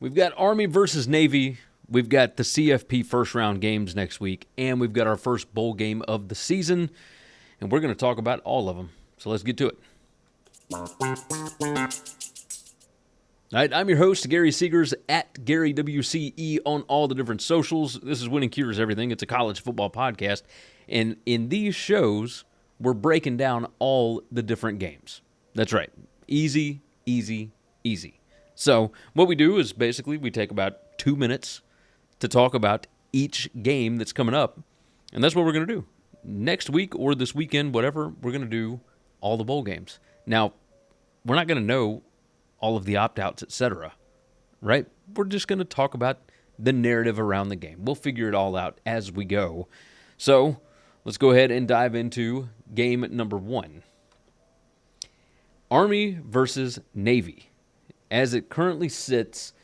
We've got Army versus Navy. We've got the CFP First Round games next week, and we've got our first bowl game of the season, and we're going to talk about all of them. So let's get to it. All right, I'm your host, Gary Seegers, at GaryWCE on all the different socials. This is Winning Cures Everything. It's a college football podcast, and in these shows, we're breaking down all the different games. That's right. Easy, easy, easy. So what we do is basically we take about 2 minutes to talk about each game that's coming up, and that's what we're going to do. Next week or this weekend, whatever, we're going to do all the bowl games. Now, we're not going to know all of the opt-outs, etc., right? We're just going to talk about the narrative around the game. We'll figure it all out as we go. So let's go ahead and dive into game number 1. Army versus Navy. As it currently sits,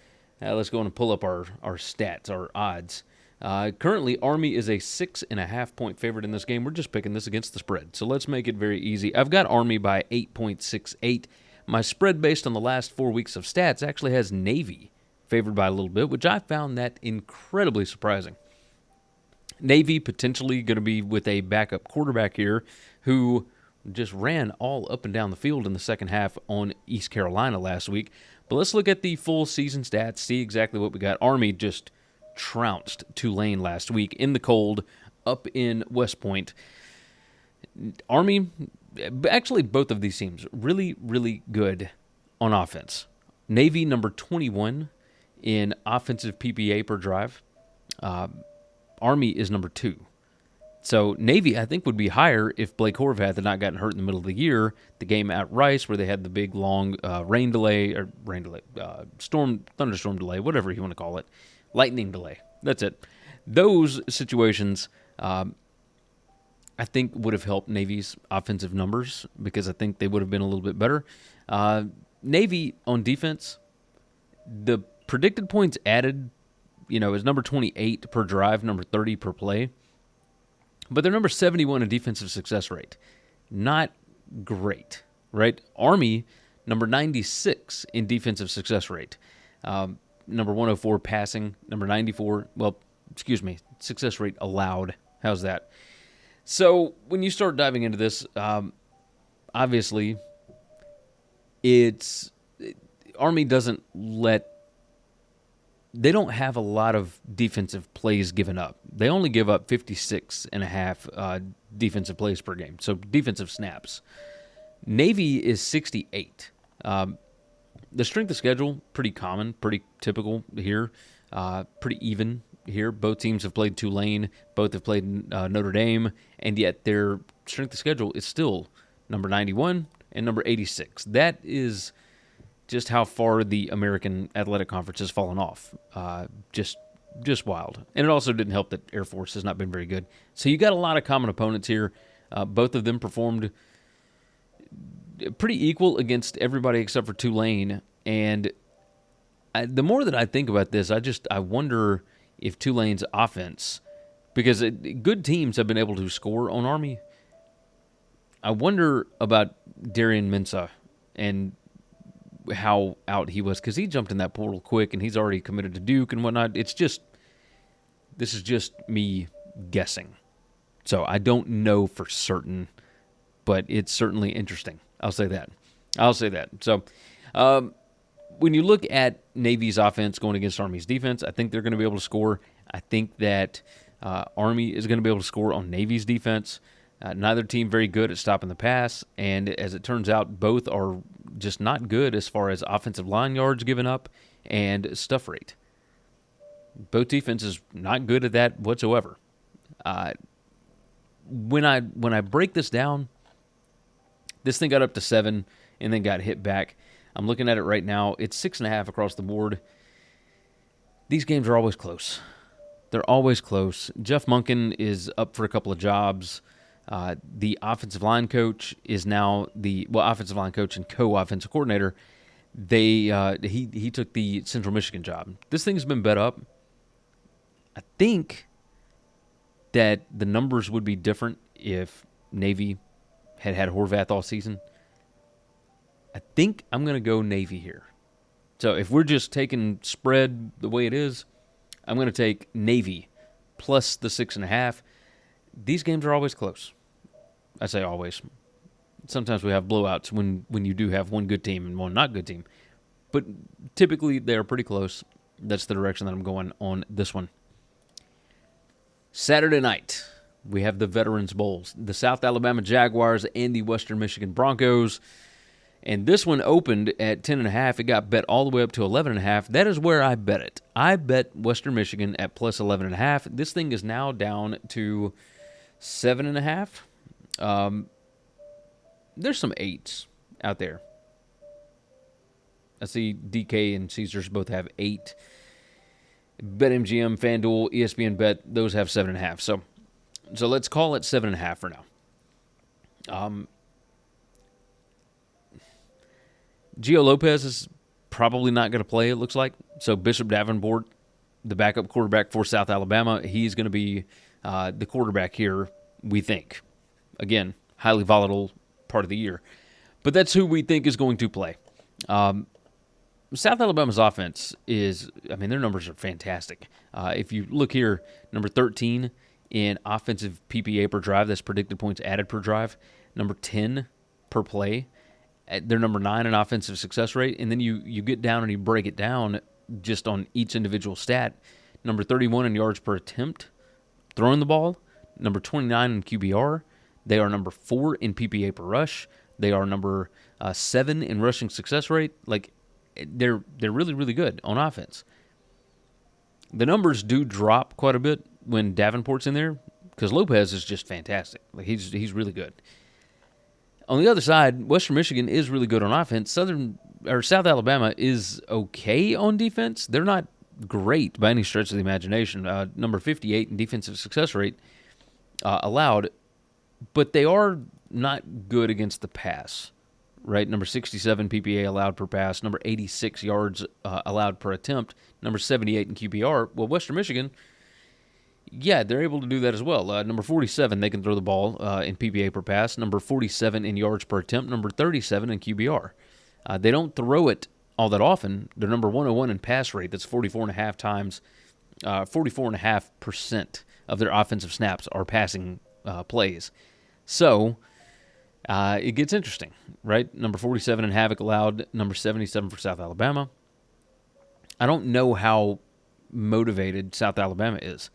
let's go and pull up our stats, our odds. Currently, Army is a 6.5-point favorite in this game. We're just picking this against the spread, so let's make it very easy. I've got Army by 8.68. My spread based on the last 4 weeks of stats actually has Navy favored by a little bit, which I found that incredibly surprising. Navy potentially going to be with a backup quarterback here who just ran all up and down the field in the second half on East Carolina last week. But let's look at the full season stats, see exactly what we got. Army just trounced Tulane last week in the cold up in West Point. Army, actually both of these teams, really, really good on offense. Navy, number 21 in offensive PPA per drive. Army is number 2. So Navy, I think, would be higher if Blake Horvath had not gotten hurt in the middle of the year. The game at Rice, where they had the big, long thunderstorm delay, whatever you want to call it, lightning delay. That's it. Those situations, I think, would have helped Navy's offensive numbers because I think they would have been a little bit better. Navy on defense, the predicted points added, is number 28 per drive, number 30 per play. But they're number 71 in defensive success rate. Not great, right? Army, number 96 in defensive success rate. Number 104 passing, number 94, success rate allowed. How's that? So when you start diving into this, obviously, Army doesn't they don't have a lot of defensive plays given up. They only give up 56.5 defensive plays per game, so defensive snaps. Navy is 68. The strength of schedule, pretty common, pretty typical here, pretty even here. Both teams have played Tulane, both have played Notre Dame, and yet their strength of schedule is still number 91 and number 86. That is just how far the American Athletic Conference has fallen off. Just wild. And it also didn't help that Air Force has not been very good. So you got a lot of common opponents here. Both of them performed pretty equal against everybody except for Tulane. And the more that I think about this, I wonder if Tulane's offense, because good teams have been able to score on Army. I wonder about Darian Mensah and how out he was, because he jumped in that portal quick and he's already committed to Duke and whatnot. This is just me guessing. So I don't know for certain, but it's certainly interesting. I'll say that. So when you look at Navy's offense going against Army's defense, I think they're going to be able to score. I think that Army is going to be able to score on Navy's defense. Neither team very good at stopping the pass, and as it turns out, both are just not good as far as offensive line yards given up and stuff rate. Both defenses not good at that whatsoever. When I break this down, this thing got up to 7 and then got hit back. I'm looking at it right now. It's 6.5 across the board. These games are always close. They're always close. Jeff Monken is up for a couple of jobs. The offensive line coach is now offensive line coach and co-offensive coordinator. He took the Central Michigan job. This thing's been bet up. I think that the numbers would be different if Navy had Horvath all season. I think I'm going to go Navy here. So if we're just taking spread the way it is, I'm going to take Navy plus the 6.5. These games are always close. I say always. Sometimes we have blowouts when you do have one good team and one not good team. But typically they're pretty close. That's the direction that I'm going on this one. Saturday night, we have the Veterans Bowls, the South Alabama Jaguars and the Western Michigan Broncos. And this one opened at 10.5. It got bet all the way up to 11.5. That is where I bet it. I bet Western Michigan at plus 11.5. This thing is now down to 7.5. There's some 8s out there. I see DK and Caesars both have 8. BetMGM, FanDuel, ESPN Bet, those have 7.5. So let's call it 7.5 for now. Gio Lopez is probably not going to play, it looks like. So Bishop Davenport, the backup quarterback for South Alabama, he's going to be the quarterback here, we think. Again, highly volatile part of the year. But that's who we think is going to play. South Alabama's offense is, their numbers are fantastic. If you look here, number 13 in offensive PPA per drive, that's predicted points added per drive. Number 10 per play. They're number 9 in offensive success rate. And then you get down and you break it down just on each individual stat. Number 31 in yards per attempt throwing the ball. Number 29 in QBR. They are number 4 in PPA per rush. They are number 7 in rushing success rate. They're really, really good on offense. The numbers do drop quite a bit when Davenport's in there because Lopez is just fantastic. He's really good. On the other side, Western Michigan is really good on offense. South Alabama is okay on defense. They're not great by any stretch of the imagination. Number 58 in defensive success rate allowed, but they are not good against the pass. Right, number 67 PPA allowed per pass, number 86 yards allowed per attempt, number 78 in QBR. Well, Western Michigan, yeah, they're able to do that as well. Number 47, they can throw the ball in PPA per pass, number 47 in yards per attempt, number 37 in QBR. They don't throw it all that often. They're number 101 in pass rate. That's 44.5 times, 44.5% of their offensive snaps are passing plays. So it gets interesting, right? Number 47 in havoc allowed, number 77 for South Alabama. I don't know how motivated South Alabama is.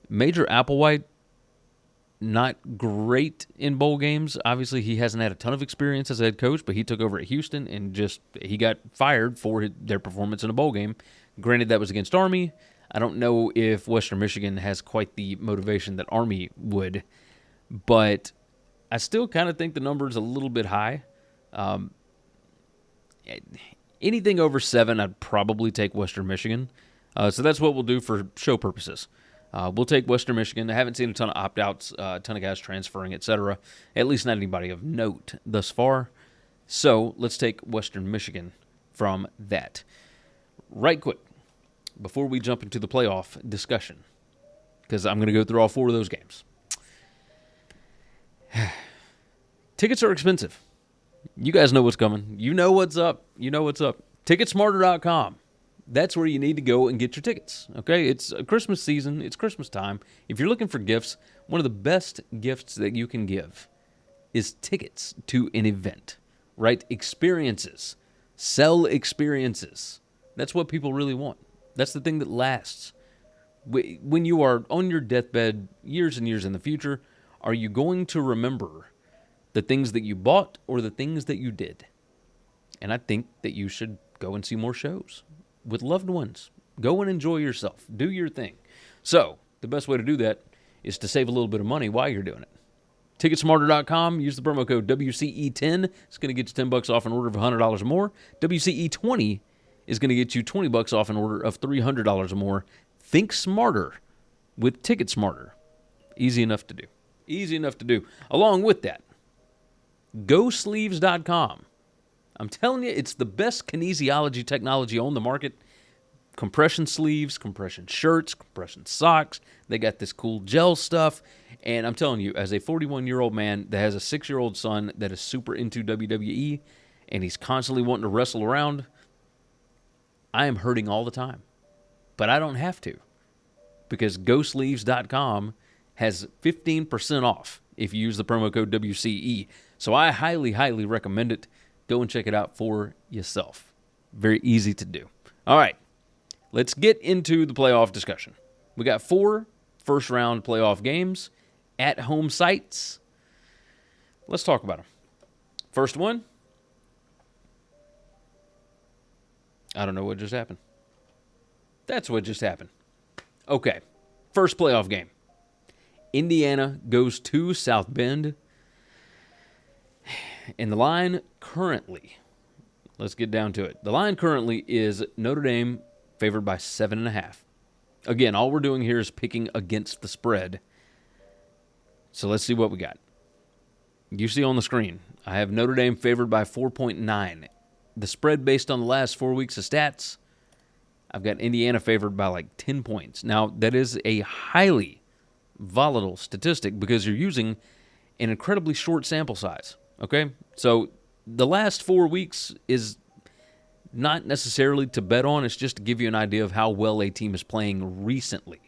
Major Applewhite, not great in bowl games. Obviously, he hasn't had a ton of experience as a head coach, but he took over at Houston and he got fired for their performance in a bowl game. Granted, that was against Army. I don't know if Western Michigan has quite the motivation that Army would, but I still kind of think the number is a little bit high. Anything over 7, I'd probably take Western Michigan. So that's what we'll do for show purposes. We'll take Western Michigan. I haven't seen a ton of opt-outs, a ton of guys transferring, etc. At least not anybody of note thus far. So let's take Western Michigan from that. Right quick, before we jump into the playoff discussion, because I'm going to go through all 4 of those games. Tickets are expensive. You guys know what's coming. You know what's up. Ticketsmarter.com. That's where you need to go and get your tickets. Okay? It's a Christmas season. It's Christmas time. If you're looking for gifts, one of the best gifts that you can give is tickets to an event. Right? Experiences. Sell experiences. That's what people really want. That's the thing that lasts. When you are on your deathbed years and years in the future, are you going to remember the things that you bought or the things that you did? And I think that you should go and see more shows with loved ones. Go and enjoy yourself. Do your thing. So the best way to do that is to save a little bit of money while you're doing it. Ticketsmarter.com. Use the promo code WCE10. It's going to get you $10 off an order of $100 or more. WCE20 is going to get you $20 off an order of $300 or more. Think smarter with TicketSmarter. Easy enough to do. Easy enough to do. Along with that, GoSleeves.com. I'm telling you, it's the best kinesiology technology on the market. Compression sleeves, compression shirts, compression socks. They got this cool gel stuff. And I'm telling you, as a 41-year-old man that has a 6-year-old son that is super into WWE, and he's constantly wanting to wrestle around, I am hurting all the time. But I don't have to, because ghostleaves.com has 15% off if you use the promo code WCE. So I highly, highly recommend it. Go and check it out for yourself. Very easy to do. All right, let's get into the playoff discussion. We got 4 first-round playoff games at home sites. Let's talk about them. First one, I don't know what just happened. That's what just happened. Okay, first playoff game. Indiana goes to South Bend. And the line currently, let's get down to it. The line currently is Notre Dame favored by 7.5. Again, all we're doing here is picking against the spread. So let's see what we got. You see on the screen, I have Notre Dame favored by 4.9. The spread based on the last 4 weeks of stats, I've got Indiana favored by like 10 points. Now, that is a highly volatile statistic because you're using an incredibly short sample size, okay? So the last 4 weeks is not necessarily to bet on. It's just to give you an idea of how well a team is playing recently.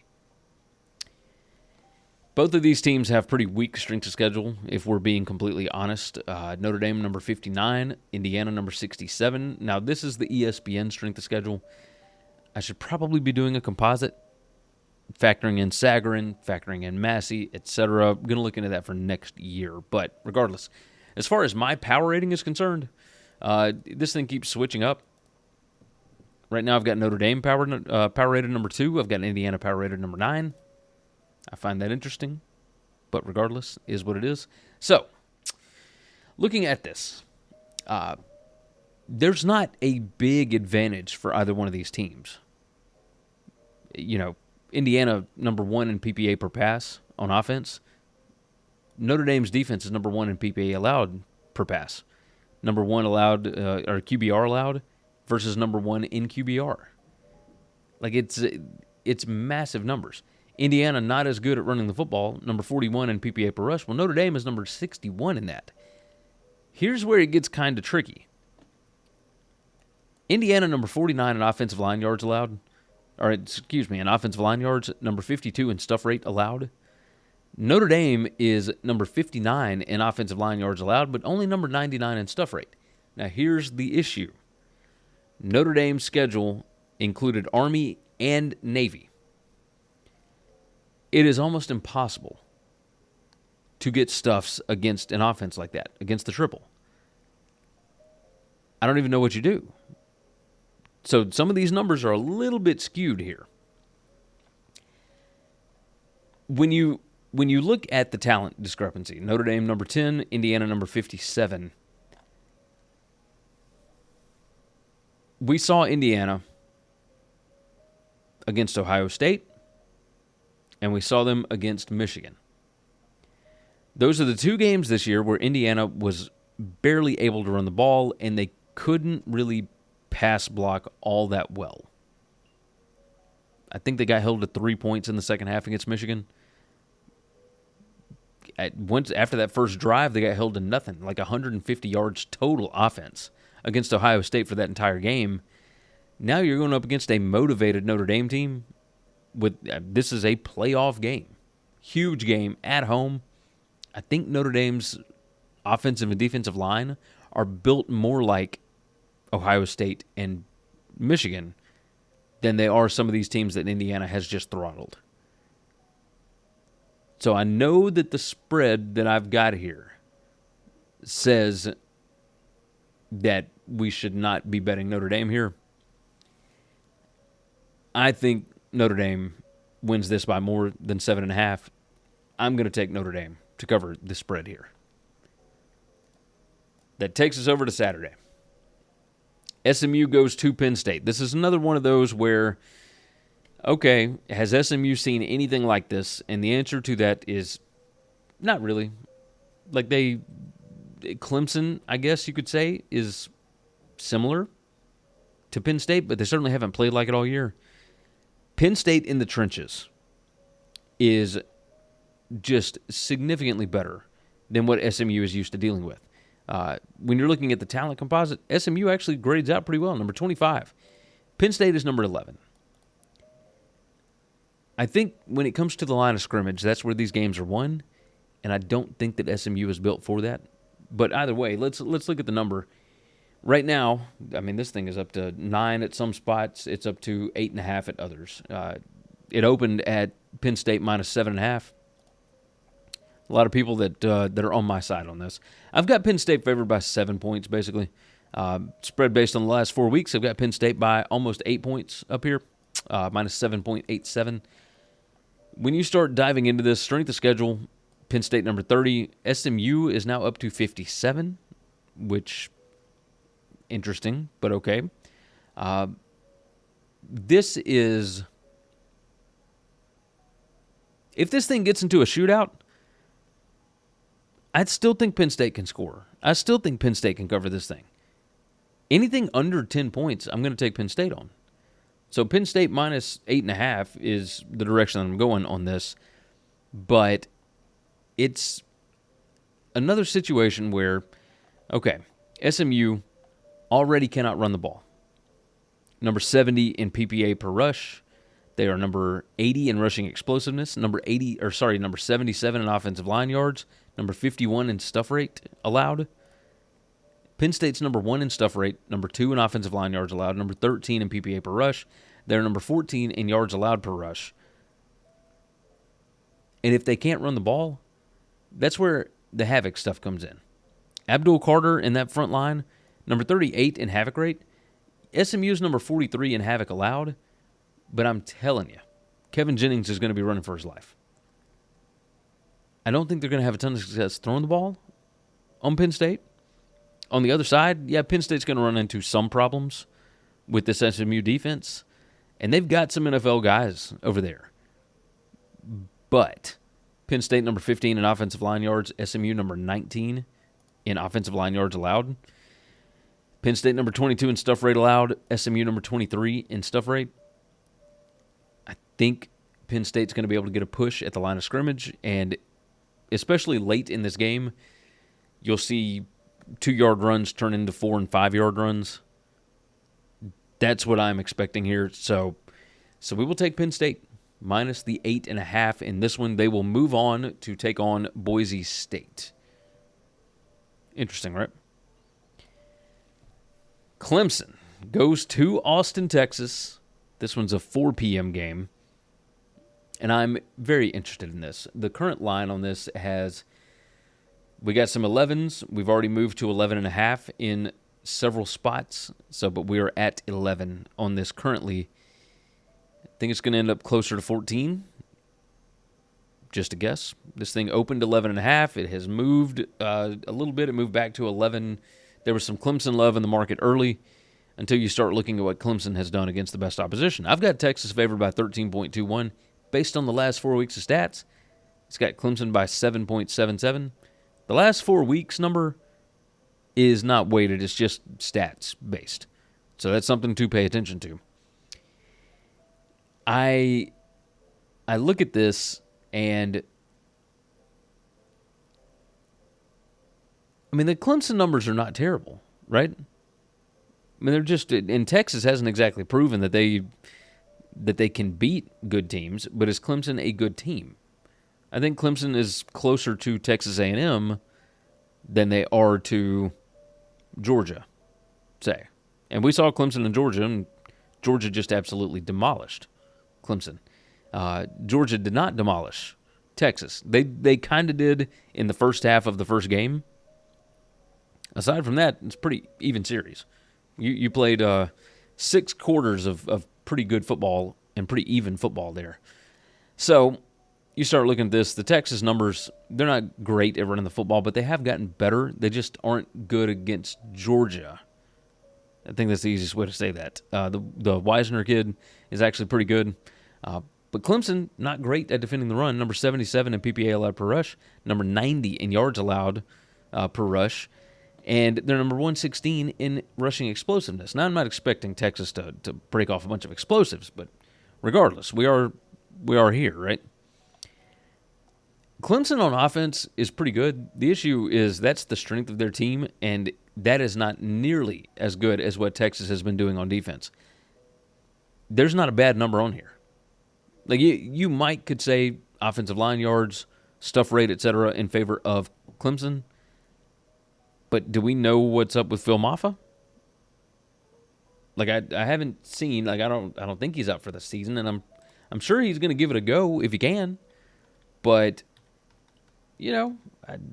Both of these teams have pretty weak strength of schedule, if we're being completely honest. Notre Dame, number 59. Indiana, number 67. Now, this is the ESPN strength of schedule. I should probably be doing a composite, factoring in Sagarin, factoring in Massey, etc. I'm going to look into that for next year. But regardless, as far as my power rating is concerned, this thing keeps switching up. Right now, I've got Notre Dame power rated number 2. I've got Indiana power rated number 9. I find that interesting, but regardless, is what it is. So, looking at this, there's not a big advantage for either one of these teams. You know, Indiana, number 1 in PPA per pass on offense. Notre Dame's defense is number 1 in PPA allowed per pass. Number 1 allowed, or QBR allowed, versus number 1 in QBR. Like, it's massive numbers. Indiana not as good at running the football, number 41 in PPA per rush. Well, Notre Dame is number 61 in that. Here's where it gets kind of tricky. Indiana, number 49 in offensive line yards allowed. In offensive line yards, number 52 in stuff rate allowed. Notre Dame is number 59 in offensive line yards allowed, but only number 99 in stuff rate. Now, here's the issue. Notre Dame's schedule included Army and Navy. It is almost impossible to get stuffs against an offense like that, against the triple. I don't even know what you do. So some of these numbers are a little bit skewed here. When you look at the talent discrepancy, Notre Dame number 10, Indiana number 57. We saw Indiana against Ohio State, and we saw them against Michigan. Those are the 2 games this year where Indiana was barely able to run the ball, and they couldn't really pass block all that well. I think they got held to 3 points in the second half against Michigan. After that first drive, they got held to nothing, like 150 yards total offense against Ohio State for that entire game. Now you're going up against a motivated Notre Dame team. This is a playoff game. Huge game at home. I think Notre Dame's offensive and defensive line are built more like Ohio State and Michigan than they are some of these teams that Indiana has just throttled. So I know that the spread that I've got here says that we should not be betting Notre Dame here. I think Notre Dame wins this by more than 7.5. I'm going to take Notre Dame to cover the spread here. That takes us over to Saturday. SMU goes to Penn State. This is another one of those where, okay, has SMU seen anything like this? And the answer to that is not really. Like Clemson, I guess you could say, is similar to Penn State, but they certainly haven't played like it all year. Penn State in the trenches is just significantly better than what SMU is used to dealing with. When you're looking at the talent composite, SMU actually grades out pretty well, number 25. Penn State is number 11. I think when it comes to the line of scrimmage, that's where these games are won, and I don't think that SMU is built for that. But either way, let's look at the number. Right now, I mean, this thing is up to 9 at some spots. It's up to 8.5 at others. It opened at Penn State minus 7.5. A lot of people that are on my side on this. I've got Penn State favored by 7 points, basically. Spread based on the last 4 weeks, I've got Penn State by almost 8 points up here, minus 7.87. When you start diving into this, strength of schedule, Penn State number 30. SMU is now up to 57, which, interesting, but okay. This is, if this thing gets into a shootout, I still think Penn State can score. I still think Penn State can cover this thing. Anything under 10 points, I'm going to take Penn State on. So Penn State minus 8.5 is the direction I'm going on this. But it's another situation where, okay, SMU already cannot run the ball. Number 70 in PPA per rush. They are number 80 in rushing explosiveness, number 77 in offensive line yards, number 51 in stuff rate allowed. Penn State's number 1 in stuff rate, number 2 in offensive line yards allowed, number 13 in PPA per rush. They're number 14 in yards allowed per rush. And if they can't run the ball, that's where the havoc stuff comes in. Abdul Carter in that front line, number 38 in havoc rate. SMU's number 43 in havoc allowed. But I'm telling you, Kevin Jennings is going to be running for his life. I don't think they're going to have a ton of success throwing the ball on Penn State. On the other side, yeah, Penn State's going to run into some problems with this SMU defense. And they've got some NFL guys over there. But Penn State number 15 in offensive line yards, SMU number 19 in offensive line yards allowed. Penn State number 22 in stuff rate allowed, SMU number 23 in stuff rate. I think Penn State's going to be able to get a push at the line of scrimmage, and especially late in this game, you'll see 2-yard runs turn into 4- and 5-yard runs. That's what I'm expecting here. So we will take Penn State minus the 8.5 in this one. They will move on to take on Boise State. Interesting, right? Clemson goes to Austin, Texas. This one's a 4 p.m. game, and I'm very interested in this. The current line on this we got some 11s. We've already moved to 11.5 in several spots, but we are at 11 on this currently. I think it's going to end up closer to 14. Just a guess. This thing opened 11.5. It has moved a little bit. It moved back to 11. There was some Clemson love in the market early, until you start looking at what Clemson has done against the best opposition. I've got Texas favored by 13.21. Based on the last 4 weeks of stats, it's got Clemson by 7.77. The last 4 weeks number is not weighted. It's just stats based. So that's something to pay attention to. I look at this, and I mean, the Clemson numbers are not terrible, right? I mean, they're just, and Texas hasn't exactly proven that they can beat good teams, but is Clemson a good team? I think Clemson is closer to Texas A&M than they are to Georgia, say. And we saw Clemson and Georgia just absolutely demolished Clemson. Georgia did not demolish Texas. They kind of did in the first half of the first game. Aside from that, it's a pretty even series. You played 6 quarters of pretty good football and pretty even football there. So you start looking at this. The Texas numbers, they're not great at running the football, but they have gotten better. They just aren't good against Georgia. I think that's the easiest way to say that. The Wisner kid is actually pretty good. But Clemson, not great at defending the run. Number 77 in PPA allowed per rush. Number 90 in yards allowed per rush. And they're number 116 in rushing explosiveness. Now, I'm not expecting Texas to break off a bunch of explosives, but regardless, we are here, right? Clemson on offense is pretty good. The issue is that's the strength of their team, and that is not nearly as good as what Texas has been doing on defense. there's not a bad number on here. Like you might could say offensive line yards, stuff rate, etc. in favor of Clemson. But do we know what's up with Phil Maffa? Like I haven't seen, like I don't think he's out for the season, and I'm sure he's going to give it a go if he can. But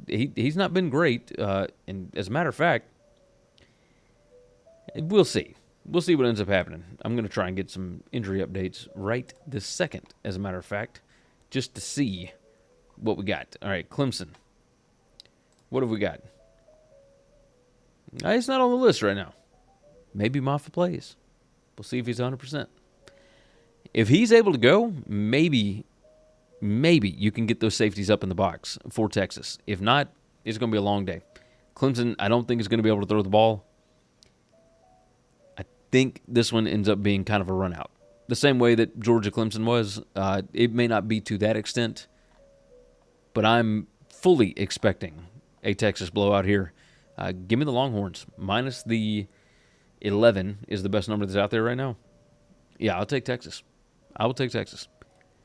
he's not been great. And as a matter of fact, we'll see. We'll see what ends up happening. I'm going to try and get some injury updates right this second, as a matter of fact, just to see what we got. All right, Clemson. What have we got? He's not on the list right now. Maybe Maffa plays. We'll see if he's 100%. If he's able to go, maybe you can get those safeties up in the box for Texas. If not, it's going to be a long day. Clemson, I don't think is going to be able to throw the ball. I think this one ends up being kind of a run out. The same way that Georgia-Clemson was. It may not be to that extent, but I'm fully expecting a Texas blowout here. Give me the Longhorns. Minus the 11 is the best number that's out there right now. Yeah, I'll take Texas. I will take Texas.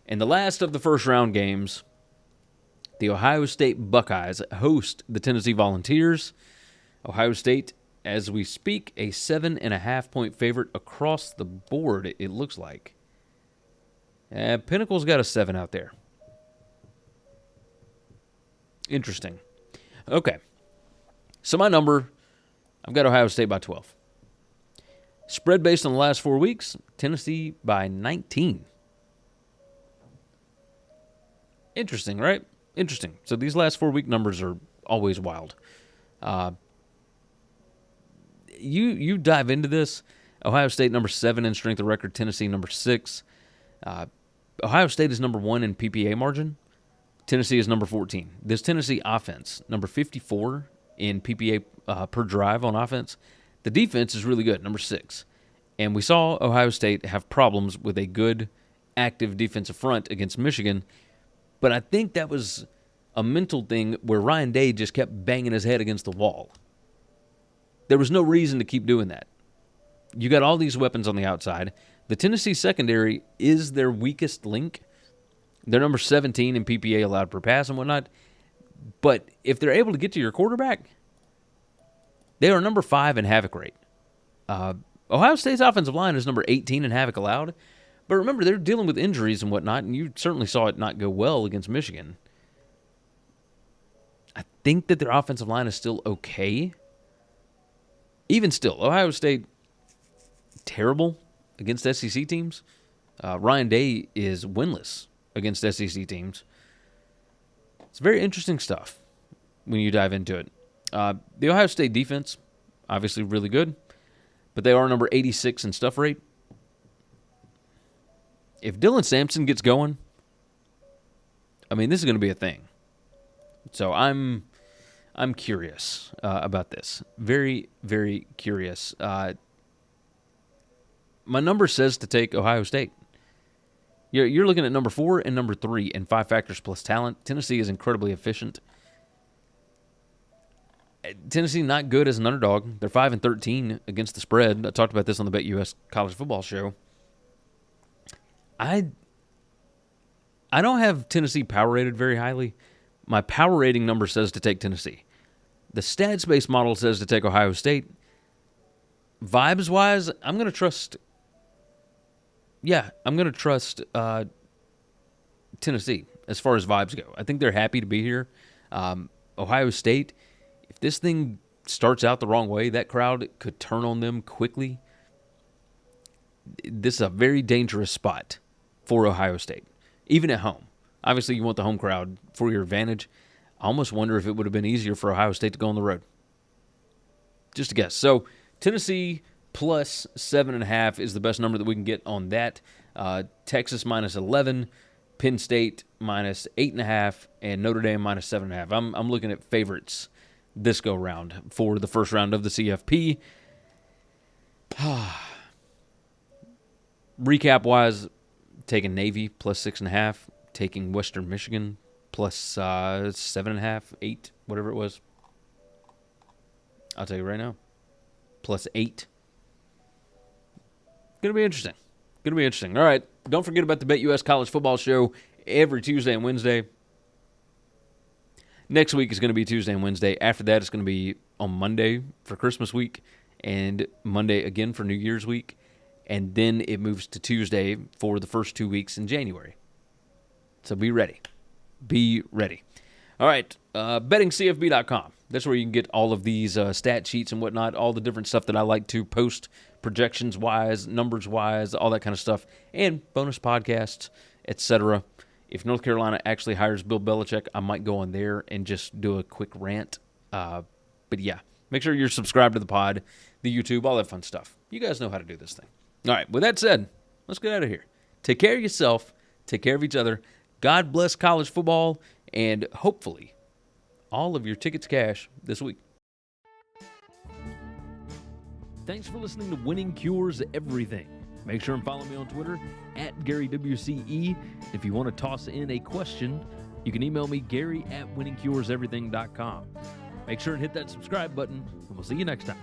And the last of the first round games, the Ohio State Buckeyes host the Tennessee Volunteers. Ohio State, as we speak, a 7.5-point favorite across the board, it looks like. Pinnacle's got a 7 out there. Interesting. Okay. So my number, I've got Ohio State by 12. Spread based on the last 4 weeks, Tennessee by 19. Interesting, right? Interesting. So these last 4-week numbers are always wild. You dive into this. Ohio State number 7 in strength of record. Tennessee number 6. Ohio State is number 1 in PPA margin. Tennessee is number 14. This Tennessee offense, number 54 in PPA per drive on offense. The defense is really good, number 6. And we saw Ohio State have problems with a good, active defensive front against Michigan. But I think that was a mental thing where Ryan Day just kept banging his head against the wall. There was no reason to keep doing that. You got all these weapons on the outside. The Tennessee secondary is their weakest link. They're number 17 in PPA allowed per pass and whatnot. But if they're able to get to your quarterback, they are number 5 in havoc rate. Ohio State's offensive line is number 18 in havoc allowed. But remember, they're dealing with injuries and whatnot, and you certainly saw it not go well against Michigan. I think that their offensive line is still okay. Even still, Ohio State, terrible against SEC teams. Ryan Day is winless against SEC teams. It's very interesting stuff when you dive into it. The Ohio State defense, obviously really good, but they are number 86 in stuff rate. If Dylan Sampson gets going, I mean, this is going to be a thing. So I'm curious about this. Very, very curious. My number says to take Ohio State. You're looking at number 4 and number 3 in 5 factors plus talent. Tennessee is incredibly efficient. Tennessee not good as an underdog. They're 5-13 against the spread. I talked about this on the BetUS college football show. I don't have Tennessee power rated very highly. My power rating number says to take Tennessee. The stats-based model says to take Ohio State. Vibes-wise, I'm going to trust... Yeah, I'm going to trust Tennessee as far as vibes go. I think they're happy to be here. Ohio State, if this thing starts out the wrong way, that crowd could turn on them quickly. This is a very dangerous spot for Ohio State, even at home. Obviously, you want the home crowd for your advantage. I almost wonder if it would have been easier for Ohio State to go on the road. Just a guess. So, Tennessee plus 7.5 is the best number that we can get on that. Texas minus 11, Penn State minus 8.5, and Notre Dame minus 7.5. I'm looking at favorites this go round for the first round of the CFP. Recap wise, taking Navy plus 6.5, taking Western Michigan plus 7.5, 8, whatever it was. I'll tell you right now, plus 8. Going to be interesting. Going to be interesting. All right. Don't forget about the BetUS College Football Show every Tuesday and Wednesday. Next week is going to be Tuesday and Wednesday. After that, it's going to be on Monday for Christmas week and Monday again for New Year's week. And then it moves to Tuesday for the first 2 weeks in January. So be ready. Be ready. All right. BettingCFB.com. That's where you can get all of these stat sheets and whatnot, all the different stuff that I like to post projections-wise, numbers-wise, all that kind of stuff, and bonus podcasts, etc. If North Carolina actually hires Bill Belichick, I might go on there and just do a quick rant. But yeah, make sure you're subscribed to the pod, the YouTube, all that fun stuff. You guys know how to do this thing. All right, with that said, let's get out of here. Take care of yourself. Take care of each other. God bless college football, and hopefully all of your tickets cash this week. Thanks for listening to Winning Cures Everything. Make sure and follow me on Twitter @GaryWCE. If you want to toss in a question, you can email me, Gary@winningcureseverything.com. Make sure and hit that subscribe button, and we'll see you next time.